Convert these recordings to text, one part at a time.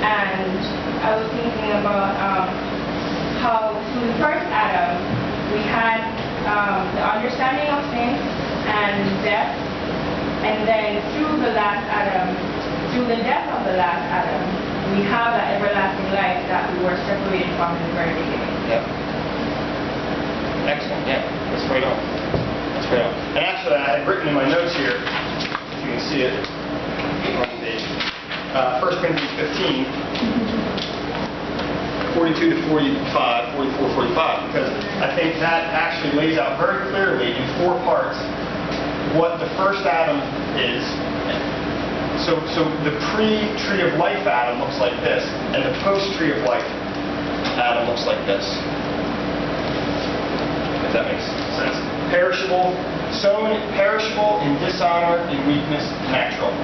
And I was thinking about how through the first Adam, we had the understanding of sin and death, and then through the last Adam, through the death of the last Adam, we have that everlasting life that we were separated from in the very beginning. Yep. Excellent. Yeah, that's right on. That's right on. And actually, I had written in my notes here, if you can see it on the page, 1 Corinthians 15, 42 to 45, 44, 45, because I think that actually lays out very clearly in 4 parts what the first Adam is. So the pre-tree of life Adam looks like this, and the post-tree of life Adam looks like this. If that makes sense. Perishable, sown perishable in dishonor, in weakness, natural.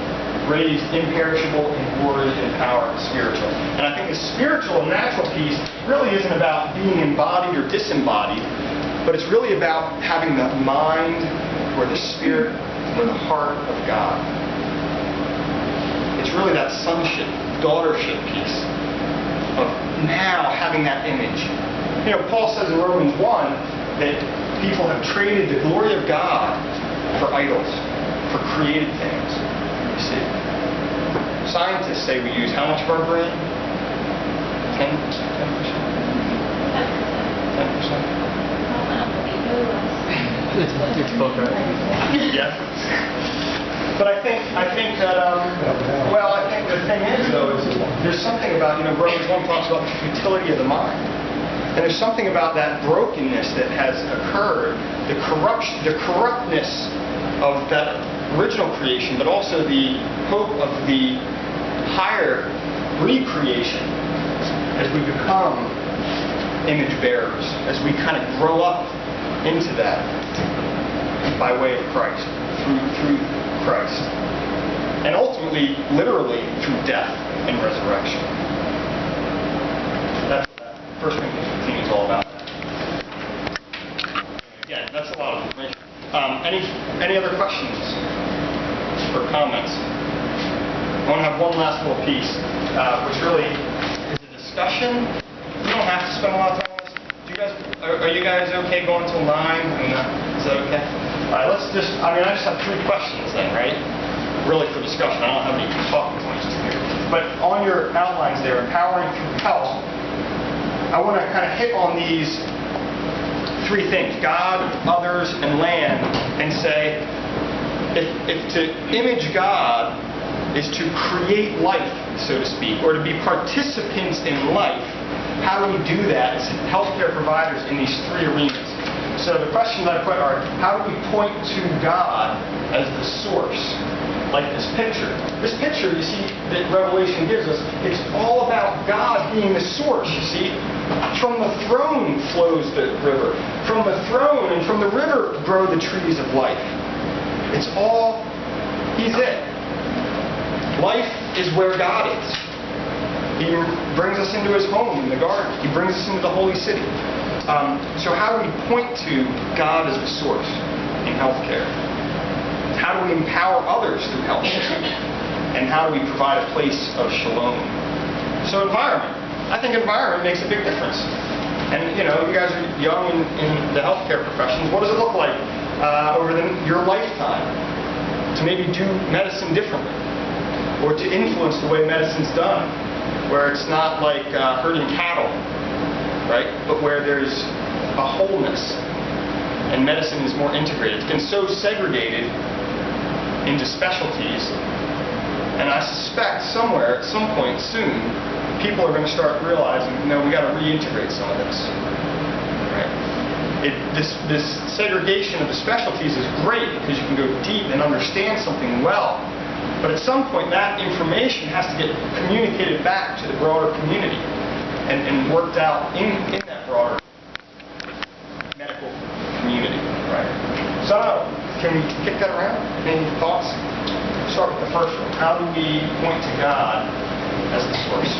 Raised imperishable in glory and power, spiritual. And I think the spiritual and natural piece really isn't about being embodied or disembodied, but it's really about having the mind or the spirit or the heart of God. It's really that sonship, daughtership piece of now having that image. You know, Paul says in Romans 1 that people have traded the glory of God for idols, for created things. You see? Scientists say we use how much of our brain? 10%? 10%? 10%? It's both, right? Yes. But I think that, well, I think the thing is, though, is there's something about, you know, Romans 1 talks about the futility of the mind. And there's something about that brokenness that has occurred, the corruptness of that original creation, but also the hope of the higher recreation as we become image bearers, as we kind of grow up into that by way of Christ, through Christ. And ultimately, literally, through death and resurrection. That's what 1 Corinthians 15 is all about. Again, that's a lot of information. Any other questions or comments? I want to have one last little piece, which really is a discussion. You don't have to spend a lot of time on this. Are you guys okay going till 9? Is that okay? All right, let's just, I just have 3 questions then, right? Really for discussion. I don't have any talking points here. But on your outlines there, empowering through health, I want to kind of hit on these 3 things, God, others, and land, and say, if to image God is to create life, so to speak, or to be participants in life, how do we do that as healthcare providers in these 3 arenas? So the questions I put are, how do we point to God as the source? Like this picture. This picture, you see, that Revelation gives us, it's all about God being the source, you see. From the throne flows the river. From the throne and from the river grow the trees of life. It's all, He's it. Life is where God is. He brings us into His home in the garden. He brings us into the holy city. So how do we point to God as the source in healthcare? How do we empower others through healthcare? And how do we provide a place of shalom? So environment. I think environment makes a big difference. And you know, you guys are young in the healthcare professions. What does it look like over your lifetime to maybe do medicine differently? Or to influence the way medicine's done? Where it's not like herding cattle, right? But where there's a wholeness and medicine is more integrated. It's been so segregated into specialties, and I suspect somewhere, at some point soon, people are going to start realizing, no, we got to reintegrate some of this. Right? This segregation of the specialties is great because you can go deep and understand something well. But at some point, that information has to get communicated back to the broader community and worked out in that broader medical community, right? So, can we kick that around? Any thoughts? Start with the first one. How do we point to God as the source?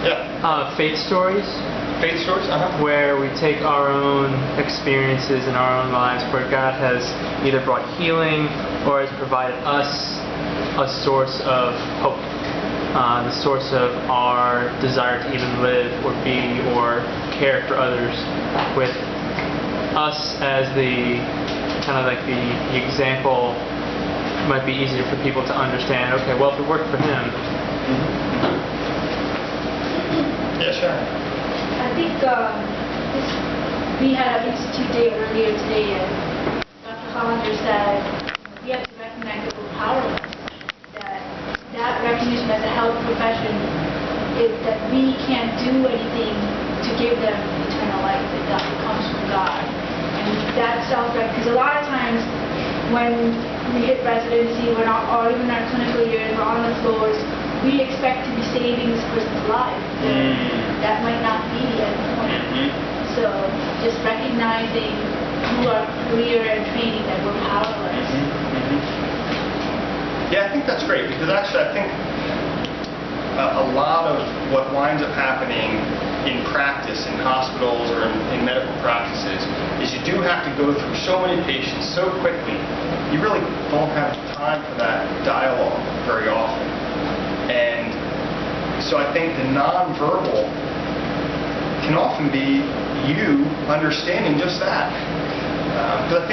Yeah. Faith stories. Faith stories? Where we take our own experiences in our own lives, where God has either brought healing or has provided us a source of hope. the source of our desire to even live or be or care for others, with us as the kind of like the example. Might be easier for people to understand. Okay, well, if it worked for him. Yeah, sure. I think we had an institute day earlier today, and Dr. Hollander said we have to recognize that we're powerless. That recognition as a health profession is that we can't do anything to give them eternal life. That comes from God, and that because a lot of times when we hit residency, we're not, or even our clinical years, we're on the floors, we expect to be saving this person's life. That might not be at the point. So just recognizing through our career and training that we're powerless. Yeah, I think that's great, because actually I think a lot of what winds up happening in practice, in hospitals or in medical practices, is you do have to go through so many patients so quickly, you really don't have time for that dialogue very often. And so I think the nonverbal can often be you understanding just that. Because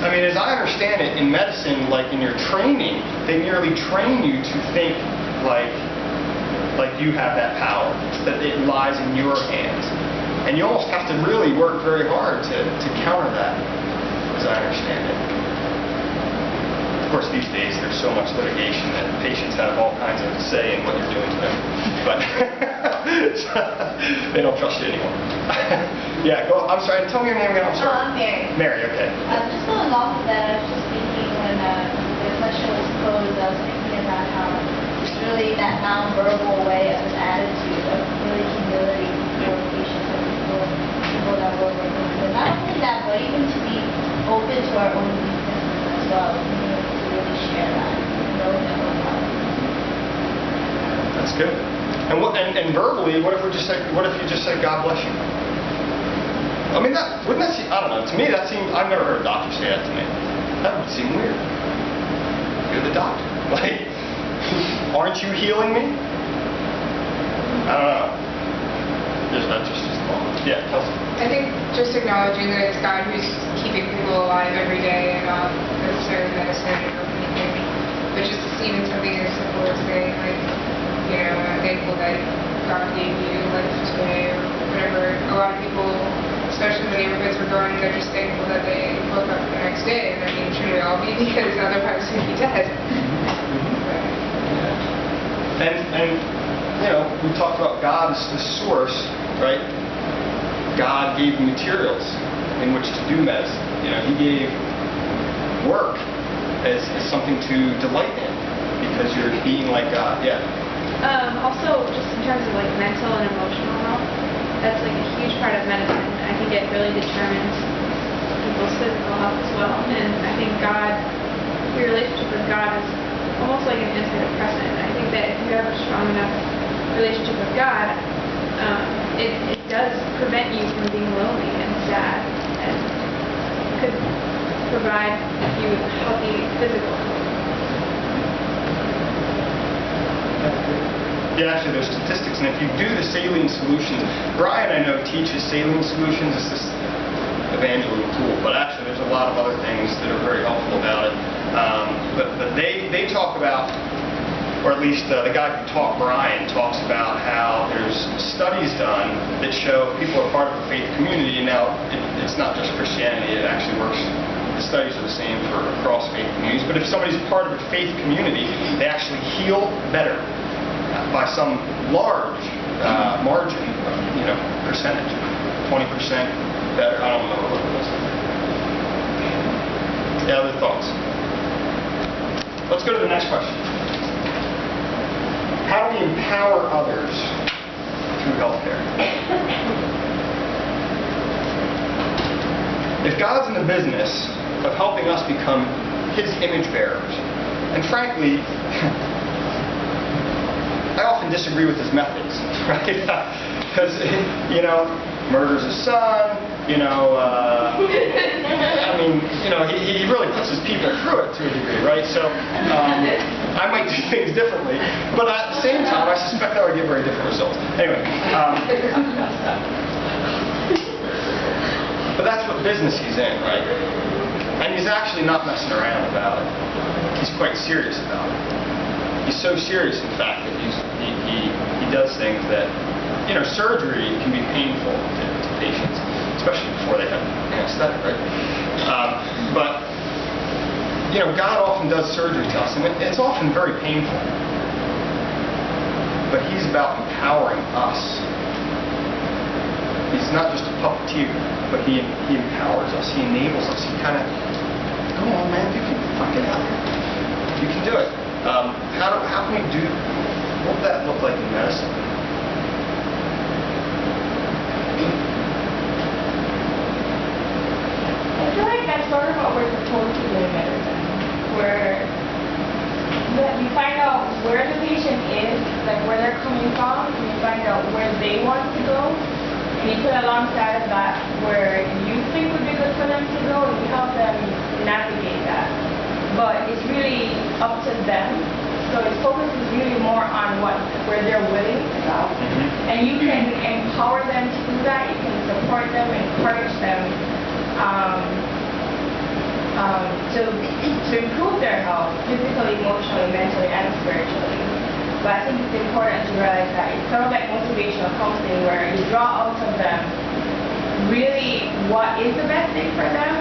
I mean, as I understand it, in medicine, like in your training, they merely train you to think like you have that power, that it lies in your hands. And you almost have to really work very hard to counter that, as I understand it. Of course, these days there's so much litigation that patients have all kinds of say in what you're doing to them. But they don't trust you anymore. Yeah, go. I'm sorry, tell me your name again. I'm sorry. I'm Mary. Mary, okay. Just going off of that, I was just thinking when the question was posed, I was thinking about how it's really that nonverbal way of an attitude of really humility for patients and people that we're working with. Not only that, but even to be open to our own weaknesses as well, to really share that, knowing that we're powerful. That's good. And verbally, what if you just said God bless you? I mean, wouldn't that seem, I don't know, to me that seems, I've never heard a doctor say that to me. That would seem weird. You're the doctor. Like, aren't you healing me? I don't know. That's just a thought. Yeah, Kelsey. I think just acknowledging that it's God who's keeping people alive every day and not necessarily medicine or anything, but just even something as simple as saying, like, you know, I'm thankful that God gave you life today or whatever. A lot of people, especially in the neighborhoods we're going, they're just thankful that they woke up the next day. And I mean, should we all be? Because otherwise we'd be dead. And you know, we talked about God as the source, right? God gave materials in which to do medicine. You know, He gave work as something to delight in because you're being like God. Yeah. Also, just in terms of like mental and emotional health, that's like a huge part of medicine. I think it really determines people's physical health as well. And I think your relationship with God is almost like an antidepressant. I think that if you have a strong enough relationship with God, it does prevent you from being lonely and sad, and could provide you with healthy physical health. Yeah, actually, there's statistics, and if you do the saline solutions, Brian, I know, teaches saline solutions. It's this evangelism tool, but actually, there's a lot of other things that are very helpful about it. But they talk about, or at least the guy who taught Brian talks about how there's studies done that show people are part of a faith community. Now, it's not just Christianity; it actually works. The studies are the same for across faith communities. But if somebody's part of a faith community, they actually heal better by some large margin, you know, percentage, 20% better. I don't know what it was. Yeah, other thoughts? Let's go to the next question. How do we empower others through healthcare? If God's in the business of helping us become His image bearers, and frankly, I often disagree with His methods, right? Because, you know, murders his son, I mean, he really puts his people through it to a degree, right? So I might do things differently, but at the same time, I suspect I would get very different results. Anyway, but that's what business he's in, right? And he's actually not messing around about it. He's quite serious about it. He's so serious, in fact, that he does things that, surgery can be painful to patients, especially before they have anesthetic, right? But God often does surgery to us, and it's often very painful. But he's about empowering us. He's not just a puppeteer, but he empowers us. He enables us. He kind of, go on, man, you can fuck it out. You can do it. How can we do? What would that look like in medicine? I feel like that's sort of what we're supposed to do in medicine, where you find out where the patient is, like where they're coming from, and you find out where they want to go, and you put alongside of that where you think would be good for them to go, and you help them navigate that. But it's really up to them. So its focus is really more on where they're willing to go. And you can empower them to do that. You can support them, encourage them to improve their health, physically, emotionally, mentally, and spiritually. But I think it's important to realize that it's sort of like motivational counseling, where you draw out of them really what is the best thing for them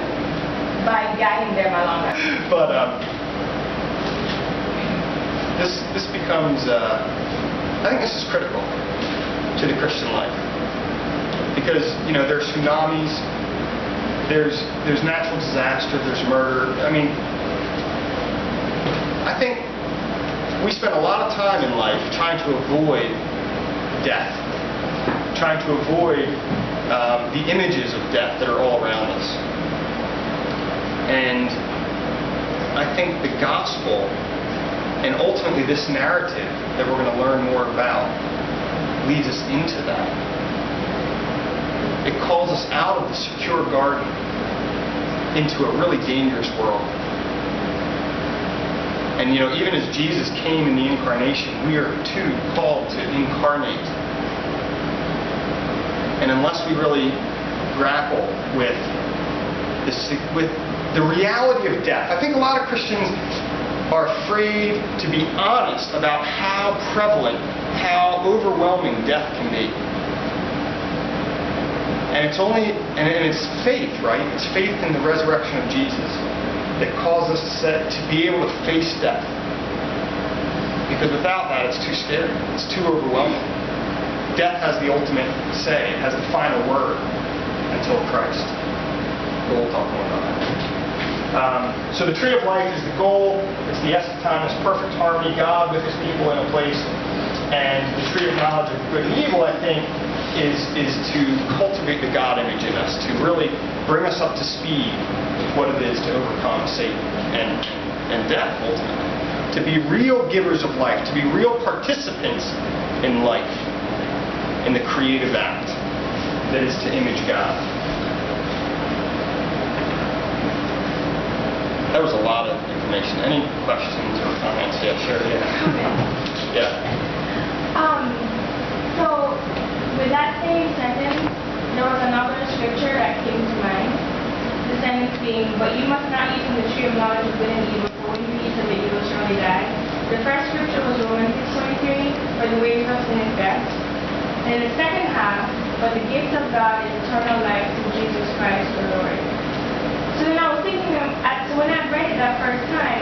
by guiding them along that. But this becomes, I think this is critical to the Christian life, because there's tsunamis, there's natural disaster, there's murder. I mean, I think we spend a lot of time in life trying to avoid death, trying to avoid the images of death that are all around us. And I think the gospel, and ultimately this narrative that we're going to learn more about, leads us into that. It calls us out of the secure garden into a really dangerous world. And even as Jesus came in the incarnation, we are too called to incarnate. And unless we really grapple with the reality of death, I think a lot of Christians are afraid to be honest about how prevalent, how overwhelming death can be. And it's faith, right? It's faith in the resurrection of Jesus that causes us to be able to face death. Because without that, it's too scary. It's too overwhelming. Death has the ultimate say. It has the final word until Christ. We'll talk more about that. So the tree of life is the goal. It's the essence of time. It's perfect harmony. God with his people in a place. And the tree of knowledge of good and evil, I think, is to cultivate the God image in us, to really bring us up to speed with what it is to overcome Satan and death, ultimately. To be real givers of life, to be real participants in life, in the creative act that is to image God. That was a lot of information. Any questions or comments? Yeah, sure. Yeah. So with that same sentence, there was another scripture that came to mind. The sentence being, "But you must not eat from the tree of knowledge of good and evil, for when you eat of it, you will surely die." The first scripture was Romans 6:23, "For the wages of sin is death." And in the second half, "But the gift of God is eternal life through Jesus Christ the Lord." So then I was thinking, so when I read it that first time,